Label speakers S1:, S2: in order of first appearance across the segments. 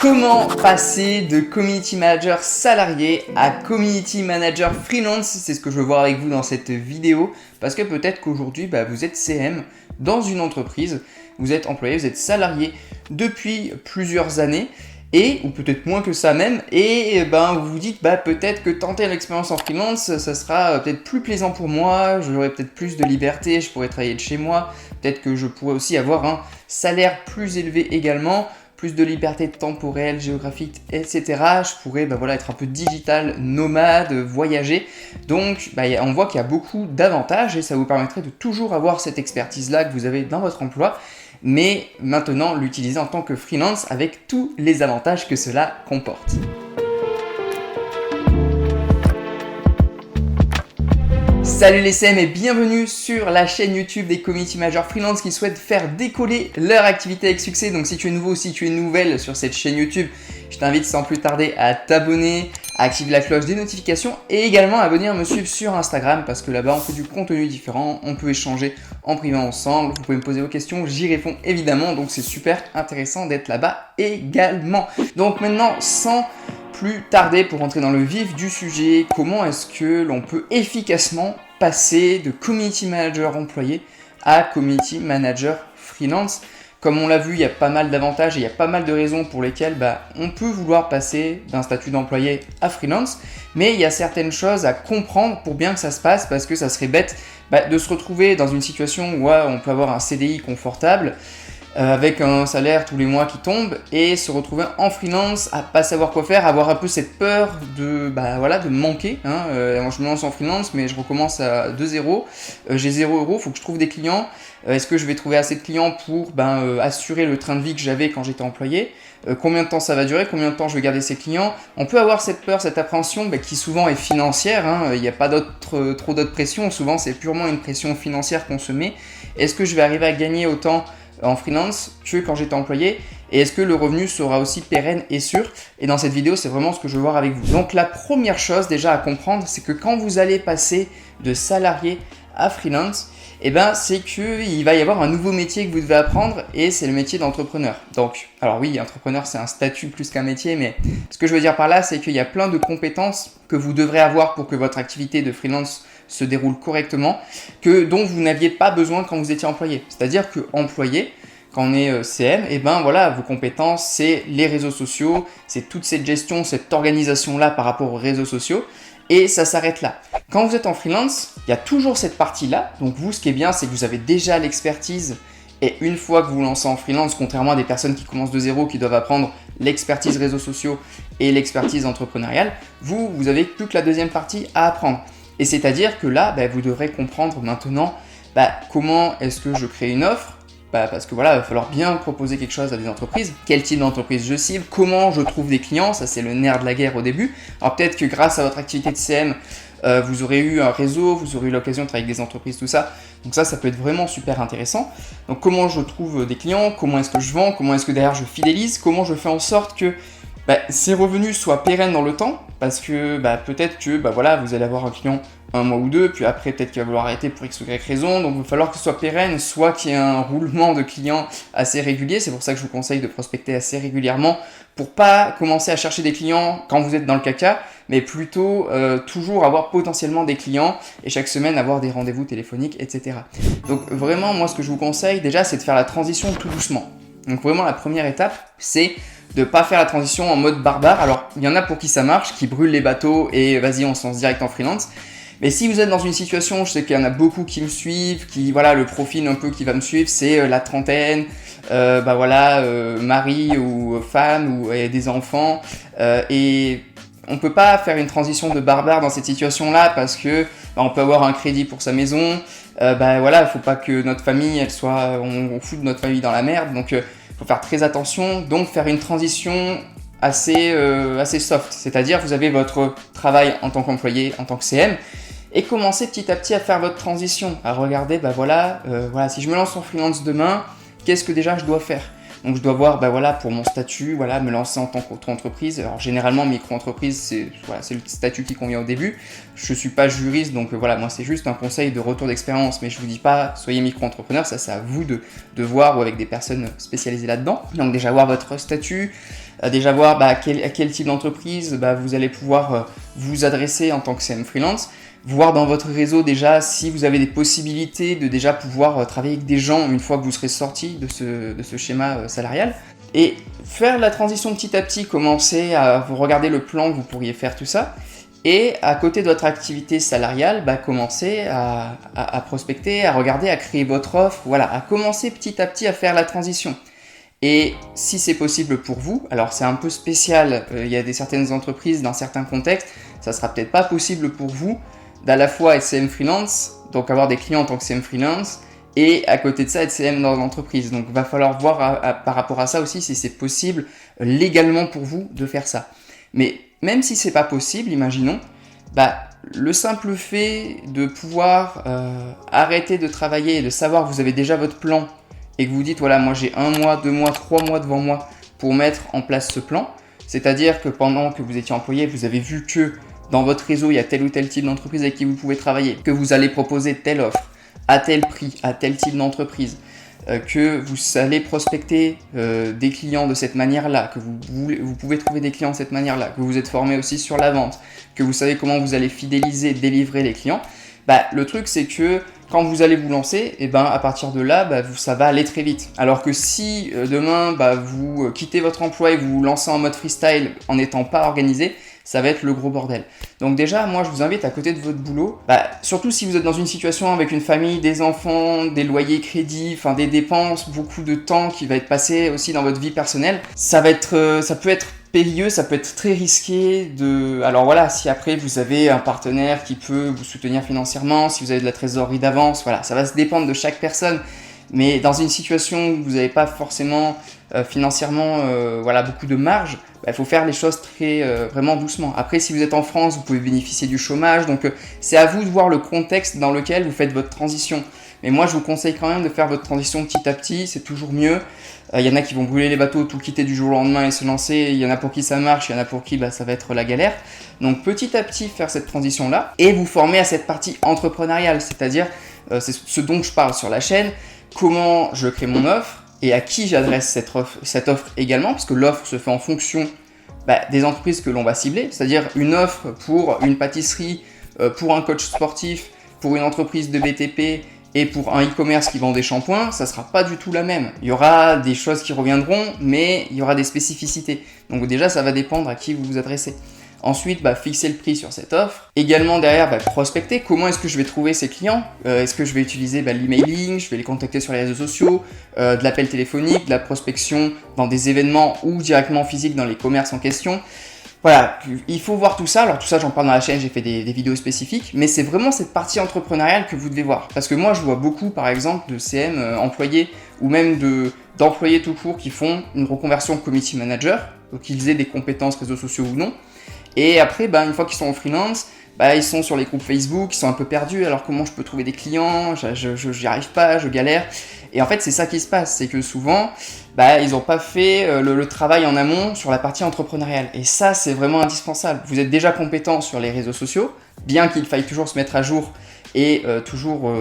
S1: Comment passer de community manager salarié à community manager freelance? C'est ce que je veux voir avec vous dans cette vidéo, parce que peut-être qu'aujourd'hui vous êtes CM dans une entreprise, vous êtes employé, vous êtes salarié depuis plusieurs années, ou peut-être moins que ça même, et vous vous dites peut-être que tenter l'expérience en freelance, ça sera peut-être plus plaisant pour moi, j'aurai peut-être plus de liberté, je pourrais travailler de chez moi, peut-être que je pourrais aussi avoir un salaire plus élevé également, plus de liberté temporelle, géographique, etc. Je pourrais être un peu digital, nomade, voyager. Donc on voit qu'il y a beaucoup d'avantages et ça vous permettrait de toujours avoir cette expertise-là que vous avez dans votre emploi, mais maintenant l'utiliser en tant que freelance avec tous les avantages que cela comporte. Salut les CM et bienvenue sur la chaîne YouTube des Community Managers Freelance qui souhaitent faire décoller leur activité avec succès. Donc si tu es nouveau, si tu es nouvelle sur cette chaîne YouTube, je t'invite sans plus tarder à t'abonner, à activer la cloche des notifications et également à venir me suivre sur Instagram parce que là-bas on fait du contenu différent, on peut échanger en privé ensemble, vous pouvez me poser vos questions, j'y réponds évidemment, donc c'est super intéressant d'être là-bas également. Donc maintenant, sans plus tarder pour rentrer dans le vif du sujet, comment est-ce que l'on peut efficacement passer de community manager employé à community manager freelance? Comme on l'a vu, il y a pas mal d'avantages et il y a pas mal de raisons pour lesquelles on peut vouloir passer d'un statut d'employé à freelance, mais il y a certaines choses à comprendre pour bien que ça se passe, parce que ça serait bête de se retrouver dans une situation où on peut avoir un CDI confortable, avec un salaire tous les mois qui tombe et se retrouver en freelance à pas savoir quoi faire, avoir un peu cette peur de manquer. Je me lance en freelance mais je recommence de zéro, j'ai 0 €, faut que je trouve des clients. Est-ce que je vais trouver assez de clients pour assurer le train de vie que j'avais quand j'étais employé? Combien de temps ça va durer? Combien de temps je vais garder ces clients? On peut avoir cette peur, cette appréhension qui souvent est financière. Il n'y a pas trop d'autres pressions. Souvent c'est purement une pression financière qu'on se met. Est-ce que je vais arriver à gagner autant en freelance que quand j'étais employé, et est-ce que le revenu sera aussi pérenne et sûr? Et dans cette vidéo, c'est vraiment ce que je veux voir avec vous. Donc la première chose déjà à comprendre, c'est que quand vous allez passer de salarié à freelance, c'est qu'il va y avoir un nouveau métier que vous devez apprendre, et c'est le métier d'entrepreneur. Donc, alors oui, entrepreneur c'est un statut plus qu'un métier, mais ce que je veux dire par là, c'est qu'il y a plein de compétences que vous devrez avoir pour que votre activité de freelance se déroule correctement, dont vous n'aviez pas besoin quand vous étiez employé. C'est-à-dire que employé, quand on est CM, vos compétences, c'est les réseaux sociaux, c'est toute cette gestion, cette organisation-là par rapport aux réseaux sociaux, et ça s'arrête là. Quand vous êtes en freelance, il y a toujours cette partie-là, donc vous, ce qui est bien, c'est que vous avez déjà l'expertise, et une fois que vous vous lancez en freelance, contrairement à des personnes qui commencent de zéro, qui doivent apprendre l'expertise réseaux sociaux et l'expertise entrepreneuriale, vous avez plus que la deuxième partie à apprendre. Et c'est-à-dire que là, vous devrez comprendre maintenant comment est-ce que je crée une offre, parce que il va falloir bien proposer quelque chose à des entreprises, quel type d'entreprise je cible, comment je trouve des clients, ça c'est le nerf de la guerre au début. Alors peut-être que grâce à votre activité de CM, vous aurez eu un réseau, vous aurez eu l'occasion de travailler avec des entreprises, tout ça. Donc ça peut être vraiment super intéressant. Donc comment je trouve des clients, comment est-ce que je vends, comment est-ce que derrière je fidélise, comment je fais en sorte que ces revenus soient pérennes dans le temps, parce que peut-être que vous allez avoir un client un mois ou deux, puis après peut-être qu'il va vouloir arrêter pour X ou Y raison, donc il va falloir que ce soit pérenne, soit qu'il y ait un roulement de clients assez régulier. C'est pour ça que je vous conseille de prospecter assez régulièrement, pour pas commencer à chercher des clients quand vous êtes dans le caca, mais plutôt toujours avoir potentiellement des clients et chaque semaine avoir des rendez-vous téléphoniques, etc. Donc vraiment, moi ce que je vous conseille déjà, c'est de faire la transition tout doucement. Donc vraiment la première étape, c'est de ne pas faire la transition en mode barbare. Alors il y en a pour qui ça marche, qui brûlent les bateaux et vas-y on se lance direct en freelance. Mais si vous êtes dans une situation, je sais qu'il y en a beaucoup qui me suivent, le profil un peu qui va me suivre, c'est la trentaine, mari ou femme ou des enfants, et on peut pas faire une transition de barbare dans cette situation-là parce que on peut avoir un crédit pour sa maison, faut pas que notre famille, on fout notre famille dans la merde, donc faut faire très attention, donc faire une transition assez soft, c'est-à-dire vous avez votre travail en tant qu'employé, en tant que CM, et commencer petit à petit à faire votre transition, à regarder, si je me lance en freelance demain, qu'est-ce que déjà je dois faire? Donc je dois voir, pour mon statut, me lancer en tant qu'auto-entreprise. Alors généralement, micro-entreprise, c'est le statut qui convient au début. Je suis pas juriste, donc moi c'est juste un conseil de retour d'expérience, mais je vous dis pas, soyez micro-entrepreneur, ça c'est à vous de voir, ou avec des personnes spécialisées là-dedans. Donc déjà voir votre statut, déjà voir à quel type d'entreprise vous allez pouvoir vous adresser en tant que CM freelance, voir dans votre réseau déjà si vous avez des possibilités de déjà pouvoir travailler avec des gens une fois que vous serez sorti de ce schéma salarial. Et faire la transition petit à petit, commencer à vous regarder le plan que vous pourriez faire tout ça. Et à côté de votre activité salariale, commencer à prospecter, à regarder, à créer votre offre, voilà, à commencer petit à petit à faire la transition. Et si c'est possible pour vous, alors c'est un peu spécial, il y a certaines entreprises dans certains contextes, ça sera peut-être pas possible pour vous d'à la fois être CM freelance, donc avoir des clients en tant que CM freelance, et à côté de ça être CM dans l'entreprise. Donc il va falloir voir par rapport à ça aussi si c'est possible légalement pour vous de faire ça. Mais même si c'est pas possible, imaginons, le simple fait de pouvoir arrêter de travailler et de savoir que vous avez déjà votre plan et que vous dites voilà, moi j'ai 1 mois, 2 mois, 3 mois devant moi pour mettre en place ce plan, c'est-à-dire que pendant que vous étiez employé, vous avez vu que dans votre réseau il y a tel ou tel type d'entreprise avec qui vous pouvez travailler, que vous allez proposer telle offre à tel prix, à tel type d'entreprise, que vous allez prospecter des clients de cette manière-là, que vous pouvez trouver des clients de cette manière-là, que vous êtes formé aussi sur la vente, que vous savez comment vous allez fidéliser, délivrer les clients, le truc c'est que quand vous allez vous lancer, à partir de là, ça va aller très vite. Alors que si demain vous quittez votre emploi et vous vous lancez en mode freestyle en n'étant pas organisé, ça va être le gros bordel. Donc déjà, moi je vous invite à côté de votre boulot, surtout si vous êtes dans une situation avec une famille, des enfants, des loyers crédits, des dépenses, beaucoup de temps qui va être passé aussi dans votre vie personnelle, ça peut être périlleux, ça peut être très risqué alors voilà, si après vous avez un partenaire qui peut vous soutenir financièrement, si vous avez de la trésorerie d'avance, voilà, ça va se dépendre de chaque personne. Mais dans une situation où vous n'avez pas forcément financièrement beaucoup de marge, il faut faire les choses vraiment doucement. Après, si vous êtes en France, vous pouvez bénéficier du chômage. Donc, c'est à vous de voir le contexte dans lequel vous faites votre transition. Mais moi, je vous conseille quand même de faire votre transition petit à petit. C'est toujours mieux. Il y en a qui vont brûler les bateaux, tout quitter du jour au lendemain et se lancer. Il y en a pour qui ça marche, il y en a pour qui ça va être la galère. Donc, petit à petit, faire cette transition-là et vous former à cette partie entrepreneuriale. C'est-à-dire, c'est ce dont je parle sur la chaîne. Comment je crée mon offre et à qui j'adresse cette offre également, parce que l'offre se fait en fonction des entreprises que l'on va cibler, c'est-à-dire une offre pour une pâtisserie, pour un coach sportif, pour une entreprise de BTP et pour un e-commerce qui vend des shampoings, ça ne sera pas du tout la même. Il y aura des choses qui reviendront, mais il y aura des spécificités. Donc déjà, ça va dépendre à qui vous vous adressez. Ensuite, fixer le prix sur cette offre. Également derrière, prospecter. Comment est-ce que je vais trouver ces clients ? Est-ce que je vais utiliser l'emailing ? Je vais les contacter sur les réseaux sociaux, de l'appel téléphonique, de la prospection dans des événements ou directement physique dans les commerces en question. Voilà, il faut voir tout ça. Alors tout ça, j'en parle dans la chaîne, j'ai fait des vidéos spécifiques, mais c'est vraiment cette partie entrepreneuriale que vous devez voir. Parce que moi, je vois beaucoup, par exemple, de CM employés ou même d'employés tout court qui font une reconversion community manager, donc qu'ils aient des compétences réseaux sociaux ou non. Et après, une fois qu'ils sont en freelance, ils sont sur les groupes Facebook, ils sont un peu perdus. Alors comment je peux trouver des clients ? J'y arrive pas, je galère. Et en fait, c'est ça qui se passe, c'est que souvent, ils n'ont pas fait le travail en amont sur la partie entrepreneuriale. Et ça, c'est vraiment indispensable. Vous êtes déjà compétent sur les réseaux sociaux, bien qu'il faille toujours se mettre à jour et toujours,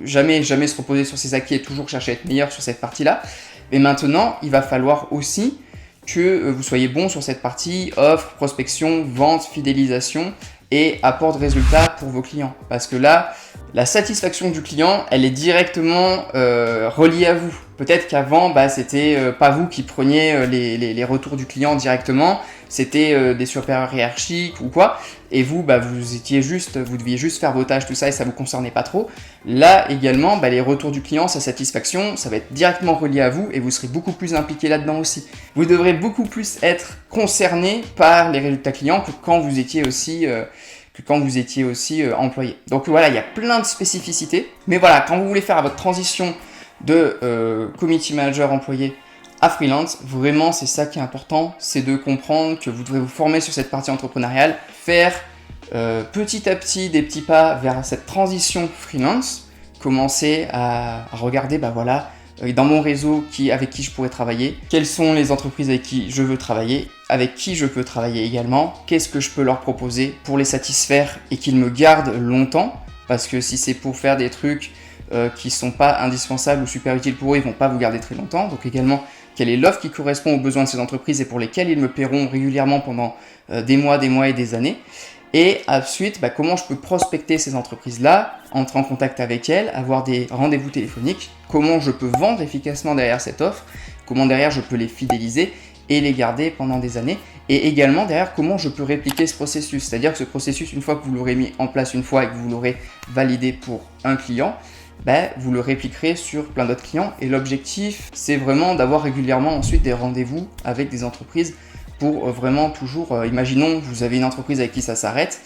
S1: jamais se reposer sur ses acquis et toujours chercher à être meilleur sur cette partie-là. Mais maintenant, il va falloir aussi que vous soyez bon sur cette partie offre, prospection, vente, fidélisation et apport de résultats pour vos clients. Parce que là, la satisfaction du client, elle est directement reliée à vous. Peut-être qu'avant, c'était pas vous qui preniez les retours du client directement, c'était des supérieurs hiérarchiques ou quoi, et vous, vous deviez juste faire vos tâches, tout ça, et ça vous concernait pas trop. Là également, les retours du client, sa satisfaction, ça va être directement relié à vous, et vous serez beaucoup plus impliqué là-dedans aussi. Vous devrez beaucoup plus être concerné par les résultats clients que quand vous étiez aussi employé. Donc voilà, il y a plein de spécificités, mais voilà, quand vous voulez faire votre transition de community manager employé à freelance, vraiment c'est ça qui est important, c'est de comprendre que vous devrez vous former sur cette partie entrepreneuriale, faire petit à petit des petits pas vers cette transition freelance, commencer à regarder dans mon réseau avec qui je pourrais travailler, quelles sont les entreprises avec qui je veux travailler, avec qui je peux travailler également, qu'est-ce que je peux leur proposer pour les satisfaire et qu'ils me gardent longtemps, parce que si c'est pour faire des trucs qui sont pas indispensables ou super utiles pour eux, ils vont pas vous garder très longtemps. Donc également quelle est l'offre qui correspond aux besoins de ces entreprises et pour lesquelles ils me paieront régulièrement pendant des mois et des années. Et ensuite, comment je peux prospecter ces entreprises-là, entrer en contact avec elles, avoir des rendez-vous téléphoniques, comment je peux vendre efficacement derrière cette offre, comment derrière je peux les fidéliser et les garder pendant des années, et également derrière comment je peux répliquer ce processus. C'est-à-dire que ce processus, une fois que vous l'aurez mis en place une fois et que vous l'aurez validé pour un client, vous le répliquerez sur plein d'autres clients. Et l'objectif, c'est vraiment d'avoir régulièrement ensuite des rendez-vous avec des entreprises pour vraiment toujours, imaginons, vous avez une entreprise avec qui ça s'arrête,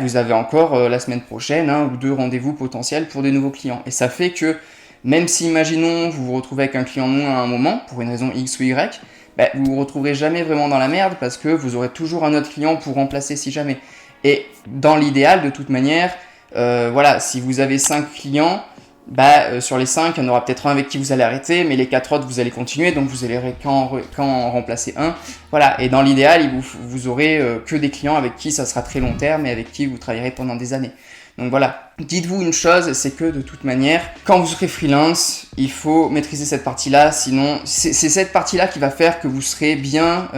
S1: vous avez encore la semaine prochaine 1 ou 2 rendez-vous potentiels pour des nouveaux clients. Et ça fait que même si, imaginons, vous vous retrouvez avec un client moins à un moment, pour une raison X ou Y, vous vous retrouverez jamais vraiment dans la merde parce que vous aurez toujours un autre client pour remplacer si jamais. Et dans l'idéal, de toute manière, si vous avez 5 clients, sur les 5, il y en aura peut-être un avec qui vous allez arrêter, mais les 4 autres, vous allez continuer, donc vous allez quand en remplacer un. Voilà, et dans l'idéal, vous aurez que des clients avec qui ça sera très long terme et avec qui vous travaillerez pendant des années. Donc voilà, dites-vous une chose, c'est que de toute manière, quand vous serez freelance, il faut maîtriser cette partie-là, sinon c'est cette partie-là qui va faire que vous serez bien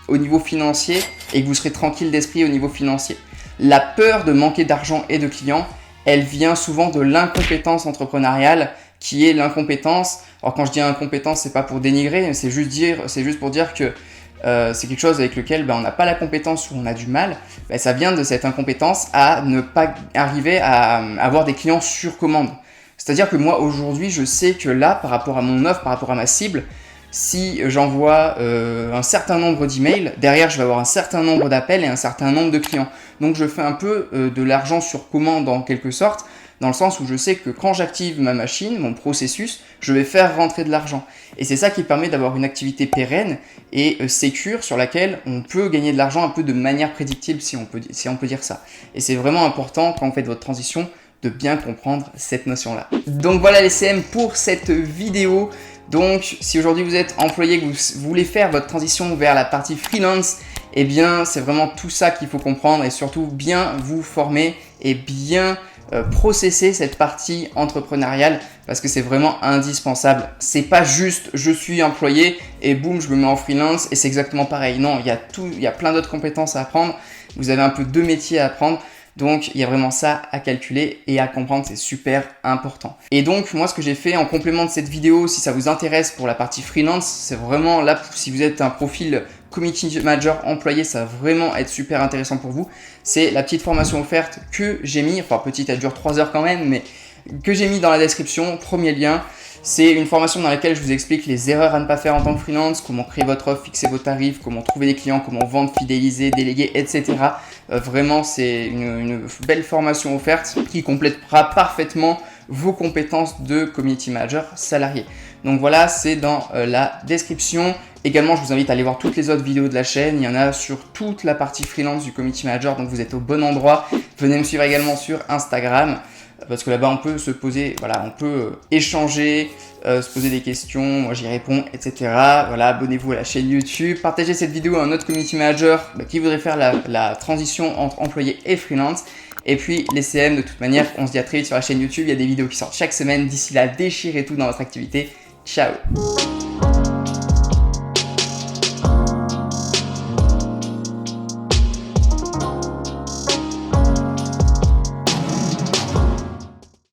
S1: au niveau financier et que vous serez tranquille d'esprit au niveau financier. La peur de manquer d'argent et de clients, elle vient souvent de l'incompétence entrepreneuriale, qui est l'incompétence. Alors quand je dis incompétence, c'est pas pour dénigrer, c'est juste pour dire que c'est quelque chose avec lequel on n'a pas la compétence ou on a du mal. Ça vient de cette incompétence à ne pas arriver à avoir des clients sur commande. C'est-à-dire que moi aujourd'hui, je sais que là, par rapport à mon offre, par rapport à ma cible, si j'envoie un certain nombre d'emails, derrière je vais avoir un certain nombre d'appels et un certain nombre de clients. Donc je fais un peu de l'argent sur commande en quelque sorte, dans le sens où je sais que quand j'active ma machine, mon processus, je vais faire rentrer de l'argent. Et c'est ça qui permet d'avoir une activité pérenne et sécure sur laquelle on peut gagner de l'argent un peu de manière prédictible, si on peut dire ça. Et c'est vraiment important quand vous faites votre transition de bien comprendre cette notion-là. Donc voilà les CM pour cette vidéo. Donc si aujourd'hui vous êtes employé, que vous voulez faire votre transition vers la partie freelance, eh bien c'est vraiment tout ça qu'il faut comprendre et surtout bien vous former et bien processer cette partie entrepreneuriale parce que c'est vraiment indispensable. C'est pas juste je suis employé et boum je me mets en freelance et c'est exactement pareil. Non, il y a plein d'autres compétences à apprendre. Vous avez un peu 2 métiers à apprendre. Donc, il y a vraiment ça à calculer et à comprendre, c'est super important. Et donc, moi, ce que j'ai fait en complément de cette vidéo, si ça vous intéresse pour la partie freelance, c'est vraiment là, si vous êtes un profil community manager employé, ça va vraiment être super intéressant pour vous. C'est la petite formation offerte que j'ai mis, enfin petite, elle dure 3 heures quand même, mais que j'ai mis dans la description, premier lien. C'est une formation dans laquelle je vous explique les erreurs à ne pas faire en tant que freelance, comment créer votre offre, fixer vos tarifs, comment trouver des clients, comment vendre, fidéliser, déléguer, etc. Vraiment, c'est une belle formation offerte qui complétera parfaitement vos compétences de community manager salarié. Donc voilà, c'est dans la description. Également, je vous invite à aller voir toutes les autres vidéos de la chaîne. Il y en a sur toute la partie freelance du community manager, donc vous êtes au bon endroit. Venez me suivre également sur Instagram. Parce que là-bas, on peut se poser, on peut échanger, se poser des questions, moi j'y réponds, etc. Voilà, abonnez-vous à la chaîne YouTube, partagez cette vidéo à un autre community manager qui voudrait faire la transition entre employé et freelance. Et puis les CM, de toute manière, on se dit à très vite sur la chaîne YouTube, il y a des vidéos qui sortent chaque semaine. D'ici là, déchirez tout dans votre activité. Ciao!